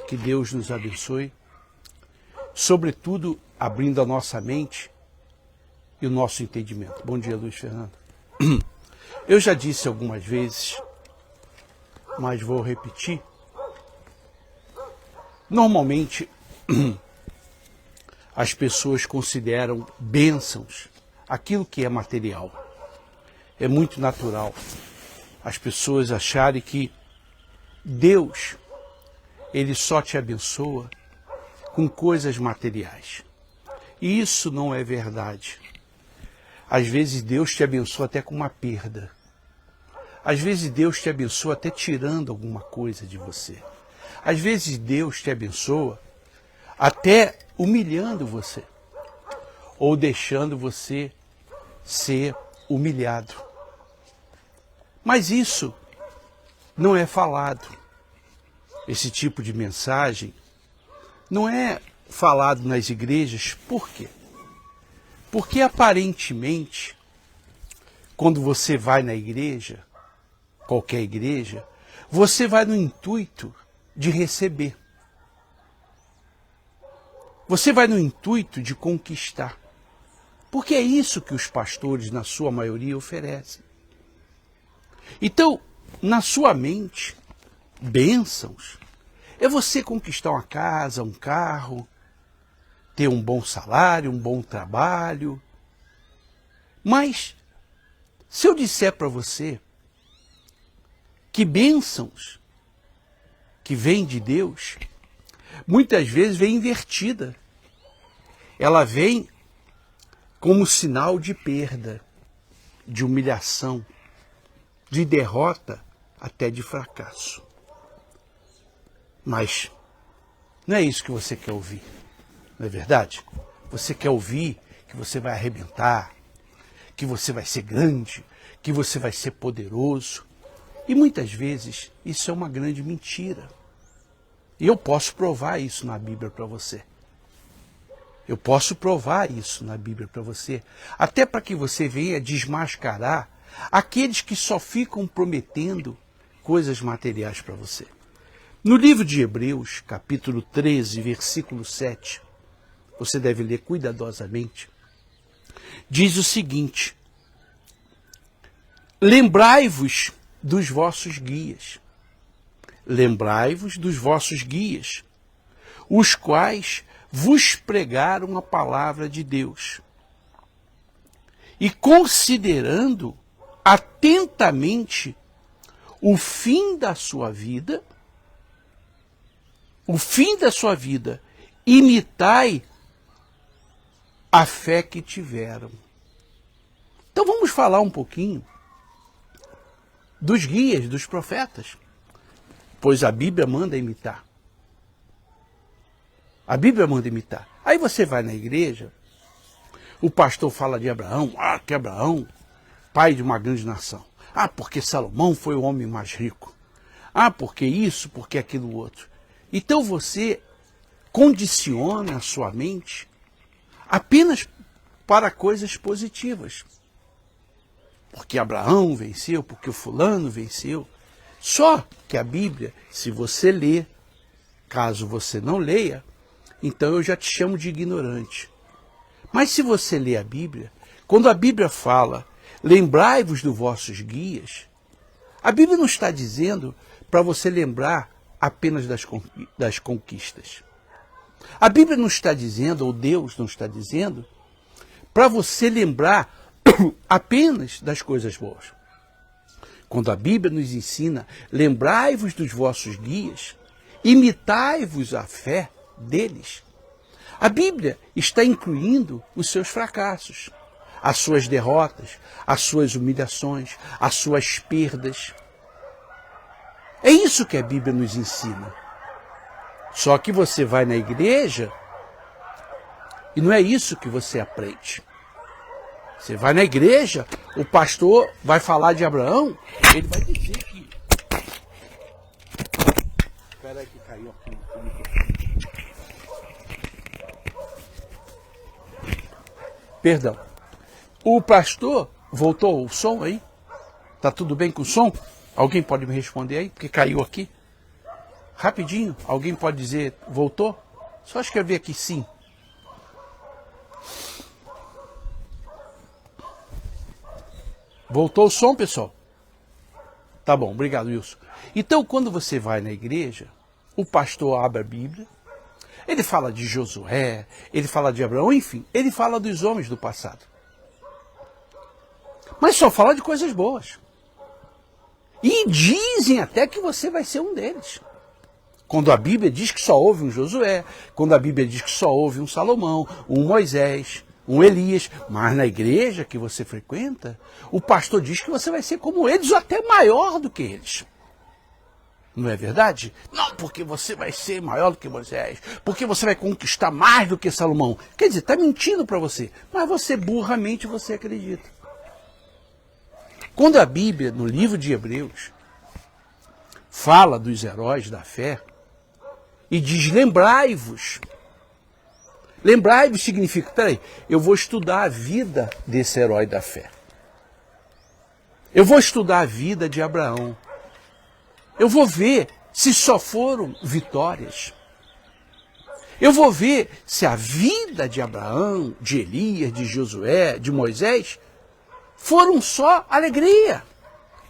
Que Deus nos abençoe, sobretudo abrindo a nossa mente e o nosso entendimento. Bom dia, Luiz Fernando. Eu já disse algumas vezes, mas vou repetir. Normalmente, as pessoas consideram bênçãos aquilo que é material. É muito natural as pessoas acharem que Deus, Ele só te abençoa com coisas materiais. E isso não é verdade. Às vezes Deus te abençoa até com uma perda. Às vezes Deus te abençoa até tirando alguma coisa de você. Às vezes Deus te abençoa até humilhando você. Ou deixando você ser humilhado. Mas isso não é falado. Esse tipo de mensagem não é falado nas igrejas. Por quê? Porque aparentemente, quando você vai na igreja, qualquer igreja, você vai no intuito de receber. Você vai no intuito de conquistar. Porque é isso que os pastores, na sua maioria, oferecem. Então, na sua mente, bênçãos é você conquistar uma casa, um carro, ter um bom salário, um bom trabalho. Mas, se eu disser para você que bênçãos que vêm de Deus, muitas vezes vem invertida. Ela vem como sinal de perda, de humilhação, de derrota, até de fracasso. Mas não é isso que você quer ouvir, não é verdade? Você quer ouvir que você vai arrebentar, que você vai ser grande, que você vai ser poderoso. E muitas vezes isso é uma grande mentira. E eu posso provar isso na Bíblia para você. Eu posso provar isso na Bíblia para você, até para que você venha desmascarar aqueles que só ficam prometendo coisas materiais para você. No livro de Hebreus, capítulo 13, versículo 7, você deve ler cuidadosamente, diz o seguinte: lembrai-vos dos vossos guias. Lembrai-vos dos vossos guias, os quais vos pregaram a palavra de Deus. E considerando atentamente o fim da sua vida, imitai a fé que tiveram. Então vamos falar um pouquinho dos guias, dos profetas, pois a Bíblia manda imitar. A Bíblia manda imitar. Aí você vai na igreja, o pastor fala de Abraão, que Abraão, pai de uma grande nação. Porque Salomão foi o homem mais rico. Porque isso, porque aquilo outro. Então você condiciona a sua mente apenas para coisas positivas. Porque Abraão venceu, porque o fulano venceu. Só que a Bíblia, se você ler, caso você não leia, então eu já te chamo de ignorante. Mas se você ler a Bíblia, quando a Bíblia fala, lembrai-vos dos vossos guias, a Bíblia não está dizendo para você lembrar apenas das conquistas. A Bíblia não está dizendo, ou Deus não está dizendo, para você lembrar apenas das coisas boas. Quando a Bíblia nos ensina, lembrai-vos dos vossos guias, imitai-vos a fé deles. A Bíblia está incluindo os seus fracassos, as suas derrotas, as suas humilhações, as suas perdas. É isso que a Bíblia nos ensina. Só que você vai na igreja e não é isso que você aprende. Você vai na igreja, o pastor vai falar de Abraão, ele vai dizer que... Espera aí que caiu aqui. Perdão. O pastor, voltou o som aí? Tá tudo bem com o som? Alguém pode me responder aí? Porque caiu aqui. Rapidinho, alguém pode dizer, voltou? Só escrever aqui sim. Voltou o som, pessoal? Tá bom, obrigado, Wilson. Então, quando você vai na igreja, o pastor abre a Bíblia, ele fala de Josué, ele fala de Abraão, enfim, ele fala dos homens do passado. Mas só fala de coisas boas. E dizem até que você vai ser um deles. Quando a Bíblia diz que só houve um Josué, quando a Bíblia diz que só houve um Salomão, um Moisés, um Elias, mas na igreja que você frequenta, o pastor diz que você vai ser como eles ou até maior do que eles. Não é verdade? Não, porque você vai ser maior do que Moisés, porque você vai conquistar mais do que Salomão. Quer dizer, está mentindo para você, mas você burramente você acredita. Quando a Bíblia, no livro de Hebreus, fala dos heróis da fé e diz lembrai-vos. Lembrai-vos significa, peraí, eu vou estudar a vida desse herói da fé. Eu vou estudar a vida de Abraão. Eu vou ver se só foram vitórias. Eu vou ver se a vida de Abraão, de Elias, de Josué, de Moisés, foram só alegria.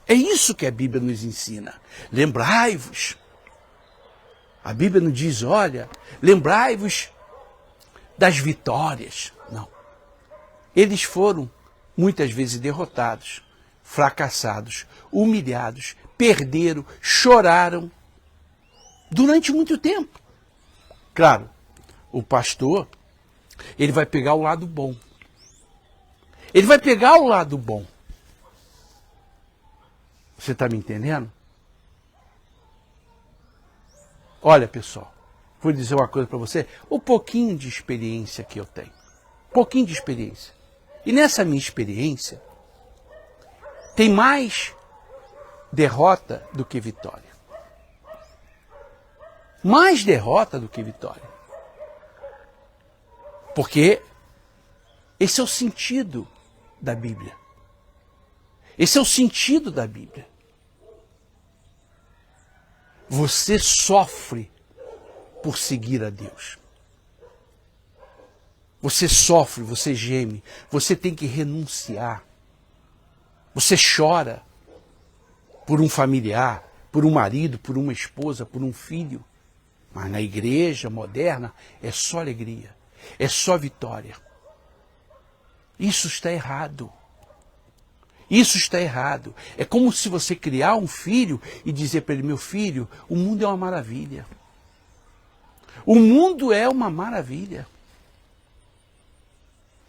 É isso que a Bíblia nos ensina. Lembrai-vos. A Bíblia nos diz, olha, lembrai-vos das vitórias. Não. Eles foram muitas vezes derrotados, fracassados, humilhados, perderam, choraram durante muito tempo. Claro, o pastor, ele vai pegar o lado bom. Ele vai pegar o lado bom. Você está me entendendo? Olha, pessoal, vou dizer uma coisa para você. O pouquinho de experiência que eu tenho. Pouquinho de experiência. E nessa minha experiência, tem mais derrota do que vitória. Mais derrota do que vitória. Porque esse é o sentido da Bíblia. Esse é o sentido da Bíblia. Você sofre por seguir a Deus. Você sofre, você geme, você tem que renunciar. Você chora por um familiar, por um marido, por uma esposa, por um filho. Mas na igreja moderna é só alegria, é só vitória. Isso está errado. Isso está errado. É como se você criar um filho e dizer para ele, meu filho, o mundo é uma maravilha. O mundo é uma maravilha.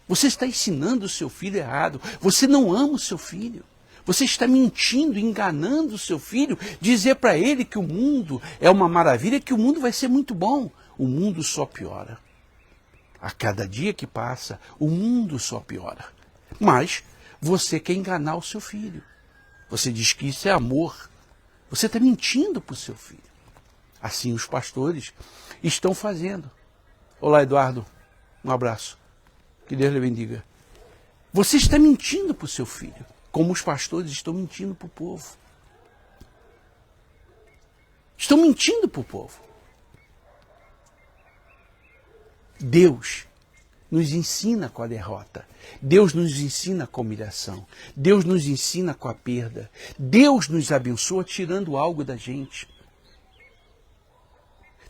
Você está ensinando o seu filho errado. Você não ama o seu filho. Você está mentindo, enganando o seu filho, dizer para ele que o mundo é uma maravilha, que o mundo vai ser muito bom. O mundo só piora. A cada dia que passa, o mundo só piora. Mas você quer enganar o seu filho. Você diz que isso é amor. Você está mentindo para o seu filho. Assim os pastores estão fazendo. Olá, Eduardo. Um abraço. Que Deus lhe bendiga. Você está mentindo para o seu filho, como os pastores estão mentindo para o povo. Estão mentindo para o povo. Deus nos ensina com a derrota. Deus nos ensina com a humilhação. Deus nos ensina com a perda. Deus nos abençoa tirando algo da gente.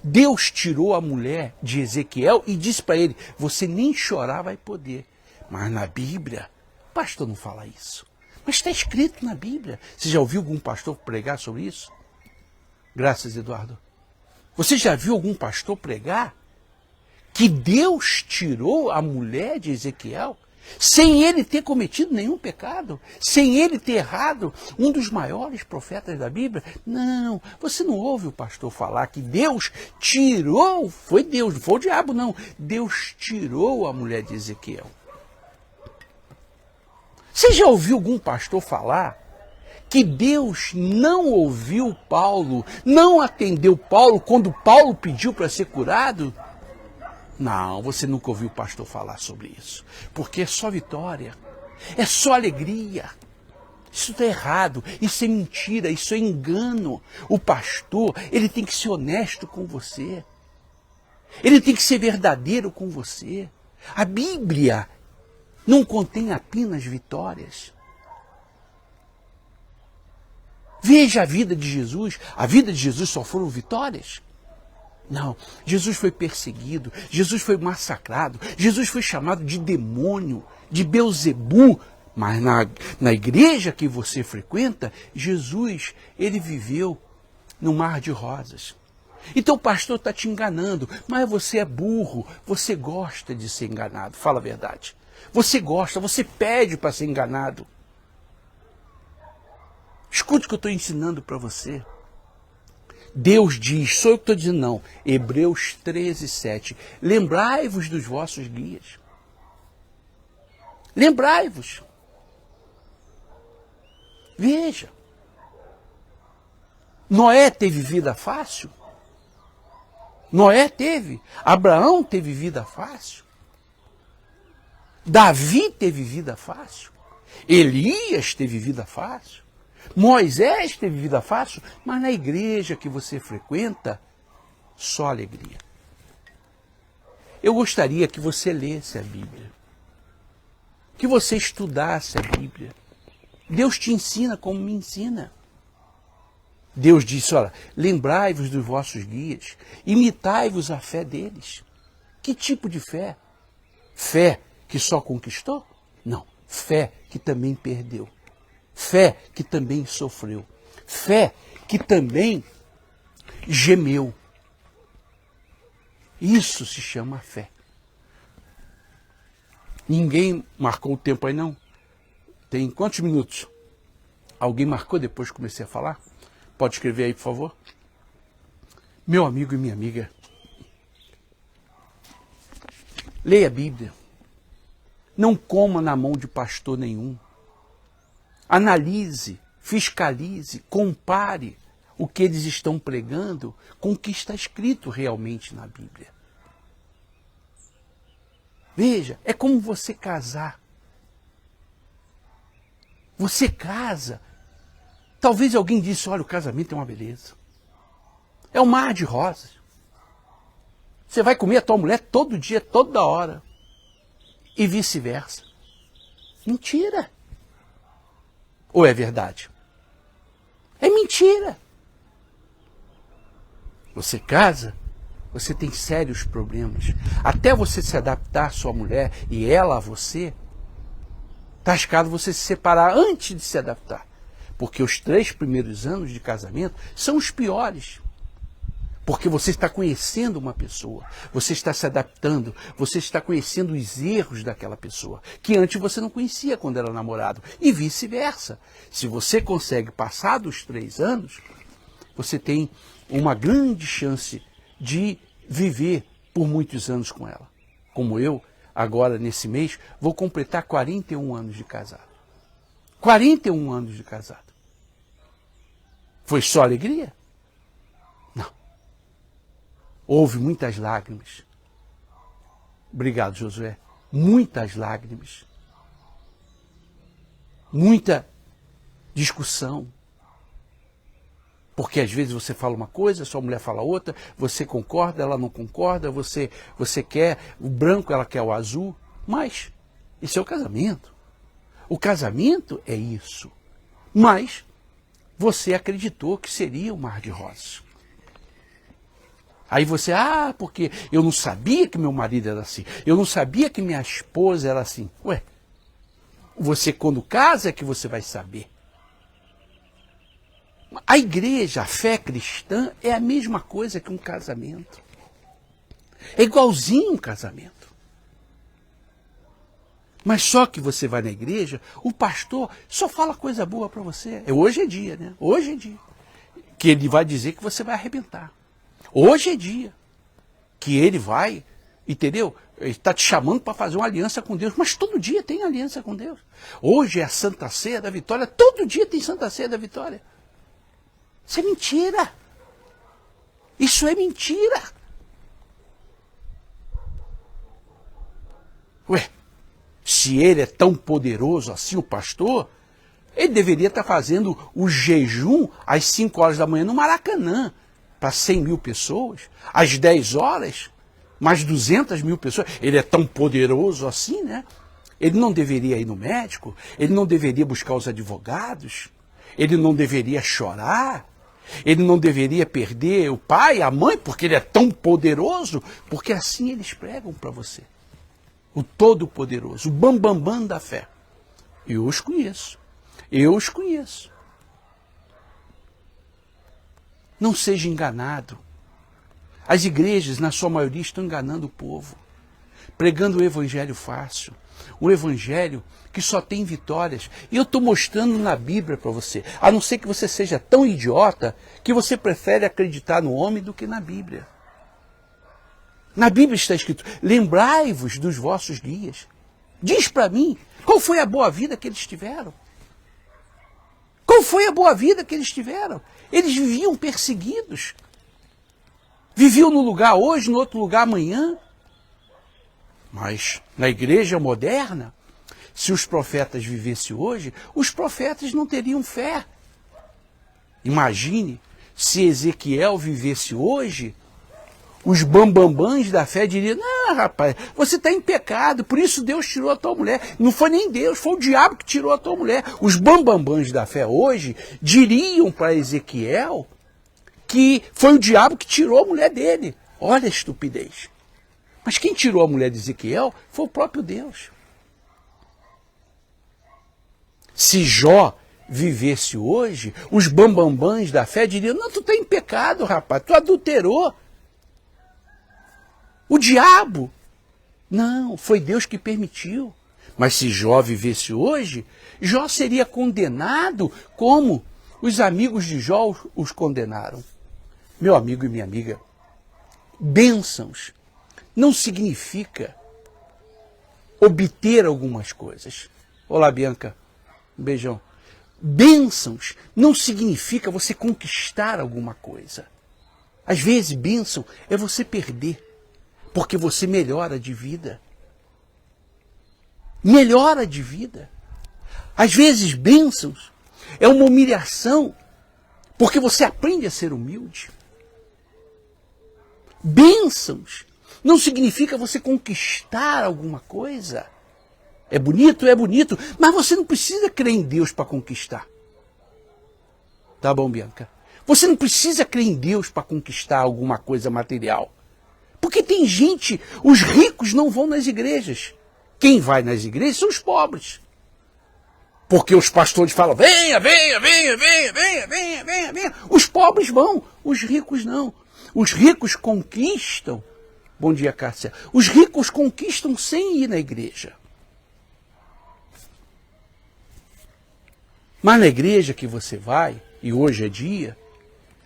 Deus tirou a mulher de Ezequiel e disse para ele, você nem chorar vai poder. Mas na Bíblia, o pastor não fala isso. Mas está escrito na Bíblia. Você já ouviu algum pastor pregar sobre isso? Graças, Eduardo. Você já viu algum pastor pregar que Deus tirou a mulher de Ezequiel sem ele ter cometido nenhum pecado, sem ele ter errado, um dos maiores profetas da Bíblia? Não, você não ouve o pastor falar que Deus tirou, foi Deus, não foi o diabo não, Deus tirou a mulher de Ezequiel. Você já ouviu algum pastor falar que Deus não ouviu Paulo, não atendeu Paulo quando Paulo pediu para ser curado? Não, você nunca ouviu o pastor falar sobre isso. Porque é só vitória, é só alegria. Isso está errado, isso é mentira, isso é engano. O pastor, ele tem que ser honesto com você. Ele tem que ser verdadeiro com você. A Bíblia não contém apenas vitórias. Veja a vida de Jesus só foram vitórias? Não, Jesus foi perseguido, Jesus foi massacrado, Jesus foi chamado de demônio, de Beelzebu, mas na igreja que você frequenta, Jesus, ele viveu no mar de rosas. Então o pastor está te enganando, mas você é burro, você gosta de ser enganado, fala a verdade. Você gosta, você pede para ser enganado. Escute o que eu estou ensinando para você. Deus diz, sou eu que estou dizendo não, Hebreus 13:7, lembrai-vos dos vossos guias. Lembrai-vos. Veja, Noé teve vida fácil? Noé teve. Abraão teve vida fácil. Davi teve vida fácil. Elias teve vida fácil. Moisés teve vida fácil, mas na igreja que você frequenta, só alegria. Eu gostaria que você lesse a Bíblia, que você estudasse a Bíblia. Deus te ensina como me ensina. Deus disse, olha, lembrai-vos dos vossos guias, imitai-vos a fé deles. Que tipo de fé? Fé que só conquistou? Não, fé que também perdeu. Fé que também sofreu. Fé que também gemeu. Isso se chama fé. Ninguém marcou o tempo aí, não? Tem quantos minutos? Alguém marcou depois que comecei a falar? Pode escrever aí, por favor. Meu amigo e minha amiga, leia a Bíblia. Não coma na mão de pastor nenhum. Analise, fiscalize, compare o que eles estão pregando com o que está escrito realmente na Bíblia. Veja, é como você casar. Você casa. Talvez alguém disse, olha, o casamento é uma beleza. É um mar de rosas. Você vai comer a tua mulher todo dia, toda hora. E vice-versa. Mentira. Ou é verdade? É mentira. Você casa, você tem sérios problemas. Até você se adaptar à sua mulher e ela a você, está arriscado você se separar antes de se adaptar. Porque os 3 primeiros anos de casamento são os piores. Porque você está conhecendo uma pessoa, você está se adaptando, você está conhecendo os erros daquela pessoa, que antes você não conhecia quando era namorado, e vice-versa. Se você consegue passar dos 3 anos, você tem uma grande chance de viver por muitos anos com ela. Como eu, agora nesse mês, vou completar 41 anos de casado. 41 anos de casado. Foi só alegria? Não. Houve muitas lágrimas. Obrigado, Josué. Muitas lágrimas. Muita discussão. Porque às vezes você fala uma coisa, sua mulher fala outra, você concorda, ela não concorda, você quer o branco, ela quer o azul. Mas isso é o casamento. O casamento é isso. Mas você acreditou que seria um mar de rosas. Aí você, porque eu não sabia que meu marido era assim, eu não sabia que minha esposa era assim. Ué, você quando casa é que você vai saber. A igreja, a fé cristã é a mesma coisa que um casamento. É igualzinho um casamento. Mas só que você vai na igreja, o pastor só fala coisa boa para você. Hoje é dia, né? Hoje é dia. Que ele vai dizer que você vai arrebentar. Hoje é dia que ele vai, entendeu? Ele está te chamando para fazer uma aliança com Deus, mas todo dia tem aliança com Deus. Hoje é a Santa Ceia da Vitória, todo dia tem Santa Ceia da Vitória. Isso é mentira. Isso é mentira. Ué, se ele é tão poderoso assim, o pastor, Ele deveria estar fazendo o jejum às 5 horas da manhã no Maracanã, para 100 mil pessoas, às 10 horas, mais 200 mil pessoas. Ele é tão poderoso assim, né? Ele não deveria ir no médico, ele não deveria buscar os advogados, ele não deveria chorar, ele não deveria perder o pai, a mãe, porque ele é tão poderoso, porque assim eles pregam para você. O Todo-Poderoso, o bambambam da fé. Eu os conheço. Eu os conheço. Não seja enganado. As igrejas, na sua maioria, estão enganando o povo, pregando o evangelho fácil, o evangelho que só tem vitórias. E eu estou mostrando na Bíblia para você, a não ser que você seja tão idiota que você prefere acreditar no homem do que na Bíblia. Na Bíblia está escrito, lembrai-vos dos vossos dias. Diz para mim, qual foi a boa vida que eles tiveram? Qual foi a boa vida que eles tiveram? Eles viviam perseguidos. Viviam num lugar hoje, no outro lugar amanhã. Mas na igreja moderna, se os profetas vivessem hoje, os profetas não teriam fé. Imagine se Ezequiel vivesse hoje, os bambambãs da fé diriam, não, rapaz, você está em pecado, por isso Deus tirou a tua mulher. Não foi nem Deus, foi o diabo que tirou a tua mulher. Os bambambãs da fé hoje diriam para Ezequiel que foi o diabo que tirou a mulher dele. Olha a estupidez. Mas quem tirou a mulher de Ezequiel foi o próprio Deus. Se Jó vivesse hoje, os bambambãs da fé diriam, não, tu está em pecado, rapaz, tu adulterou. O diabo. Não, foi Deus que permitiu. Mas se Jó vivesse hoje, Jó seria condenado como os amigos de Jó os condenaram. Meu amigo e minha amiga, bênçãos não significa obter algumas coisas. Olá, Bianca. Um beijão. Bênçãos não significa você conquistar alguma coisa. Às vezes, bênção é você perder, porque você melhora de vida. Melhora de vida. Às vezes, bênçãos é uma humilhação, porque você aprende a ser humilde. Bênçãos não significa você conquistar alguma coisa. É bonito, mas você não precisa crer em Deus para conquistar. Tá bom, Bianca? Você não precisa crer em Deus para conquistar alguma coisa material. Porque tem gente, os ricos não vão nas igrejas. Quem vai nas igrejas são os pobres. Porque os pastores falam, venha, venha, venha, venha, venha, venha, venha, venha. Os pobres vão, os ricos não. Os ricos conquistam. Bom dia, Cássia. Os ricos conquistam sem ir na igreja. Mas na igreja que você vai, e hoje é dia,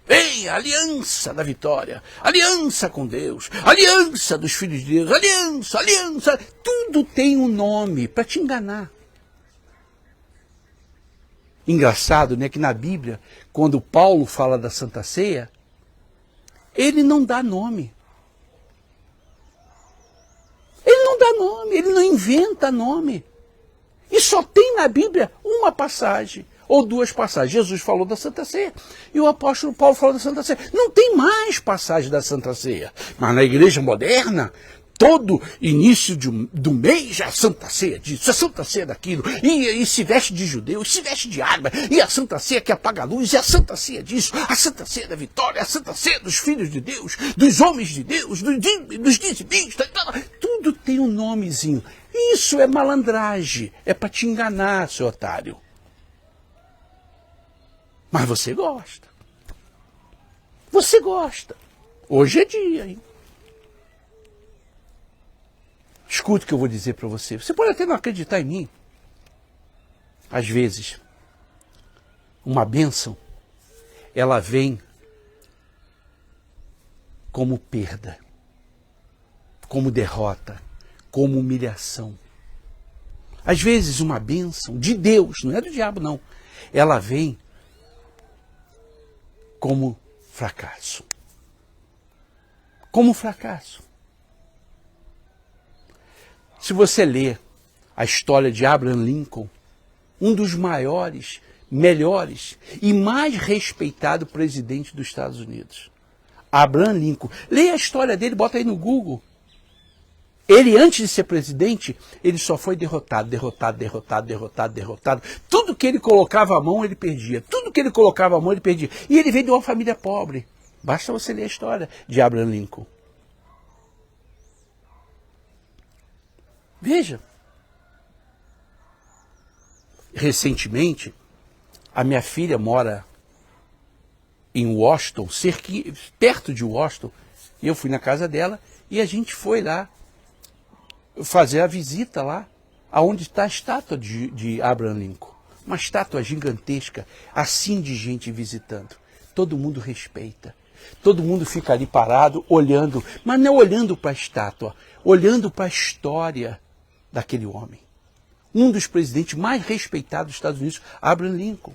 vem a aliança da vitória, aliança com Deus, aliança dos filhos de Deus, aliança, aliança. Tudo tem um nome para te enganar. Engraçado, né, que na Bíblia, quando Paulo fala da Santa Ceia, ele não dá nome. Ele não dá nome, ele não inventa nome. E só tem na Bíblia uma passagem, ou duas passagens. Jesus falou da Santa Ceia e o apóstolo Paulo falou da Santa Ceia. Não tem mais passagem da Santa Ceia. Mas na igreja moderna, todo início do mês é a Santa Ceia disso, a Santa Ceia daquilo, e se veste de judeu, e se veste de árabe, e a Santa Ceia que apaga a luz, e a Santa Ceia disso, a Santa Ceia da vitória, a Santa Ceia dos filhos de Deus, dos homens de Deus, dos dizimistas, tudo tem um nomezinho. Isso é malandragem, é para te enganar, seu otário. Mas você gosta. Você gosta. Hoje é dia, hein? Escute o que eu vou dizer para você. Você pode até não acreditar em mim. Às vezes, uma bênção, ela vem como perda, como derrota, como humilhação. Às vezes, uma bênção de Deus, não é do diabo, não. Ela vem como fracasso. Como fracasso. Se você ler a história de Abraham Lincoln, um dos maiores, melhores e mais respeitado presidente dos Estados Unidos. Abraham Lincoln. Leia a história dele, bota aí no Google. Ele, antes de ser presidente, ele só foi derrotado. Tudo que ele colocava a mão, ele perdia. Tudo que ele colocava a mão, ele perdia. E ele veio de uma família pobre. Basta você ler a história de Abraham Lincoln. Veja. Recentemente, a minha filha mora em Washington, perto de Washington, e eu fui na casa dela e a gente foi lá fazer a visita lá, aonde está a estátua de Abraham Lincoln. Uma estátua gigantesca, assim de gente visitando. Todo mundo respeita. Todo mundo fica ali parado, olhando, mas não olhando para a estátua, olhando para a história daquele homem. Um dos presidentes mais respeitados dos Estados Unidos, Abraham Lincoln.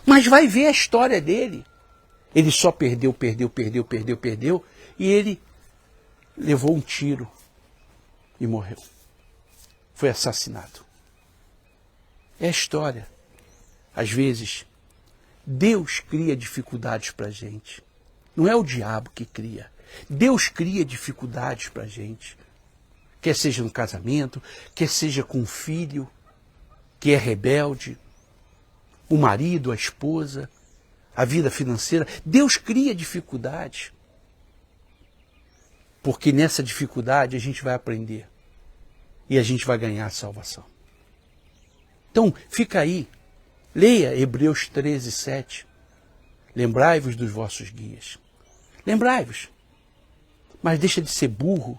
Mas vai ver a história dele. Ele só perdeu, e ele levou um tiro e morreu. Foi assassinado. É a história. Às vezes, Deus cria dificuldades para a gente. Não é o diabo que cria. Deus cria dificuldades para a gente. Quer seja no casamento, quer seja com um filho que é rebelde, o marido, a esposa, a vida financeira. Deus cria dificuldades. Porque nessa dificuldade a gente vai aprender. E a gente vai ganhar a salvação. Então, fica aí. Leia Hebreus 13, 7. Lembrai-vos dos vossos guias. Lembrai-vos. Mas deixa de ser burro.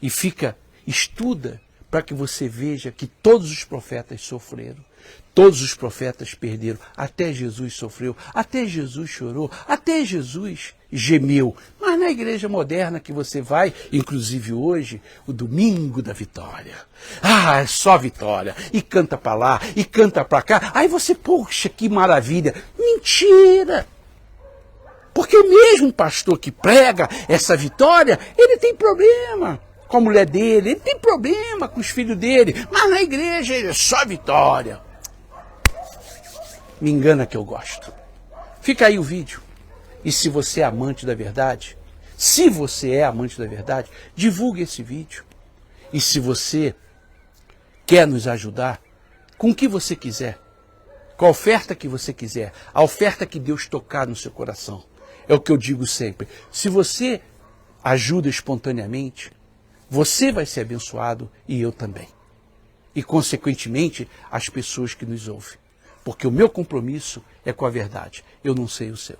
E estuda para que você veja que todos os profetas sofreram. Todos os profetas perderam. Até Jesus sofreu. Até Jesus chorou. Até Jesus gemeu. Mas na igreja moderna que você vai, inclusive hoje, o domingo da vitória. Ah, é só vitória. E canta para lá, e canta para cá. Aí você, poxa, que maravilha. Mentira! Porque mesmo o pastor que prega essa vitória, ele tem problema com a mulher dele, ele tem problema com os filhos dele. Mas na igreja é só vitória. Me engana que eu gosto. Fica aí o vídeo. E se você é amante da verdade, divulgue esse vídeo. E se você quer nos ajudar, com o que você quiser, com a oferta que você quiser, a oferta que Deus tocar no seu coração, é o que eu digo sempre. Se você ajuda espontaneamente, você vai ser abençoado e eu também. E, consequentemente, as pessoas que nos ouvem. Porque o meu compromisso é com a verdade. Eu não sei o seu.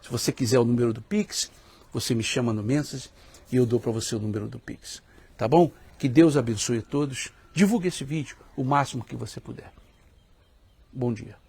Se você quiser o número do Pix, você me chama no Mensagens e eu dou para você o número do Pix. Tá bom? Que Deus abençoe a todos. Divulgue esse vídeo o máximo que você puder. Bom dia.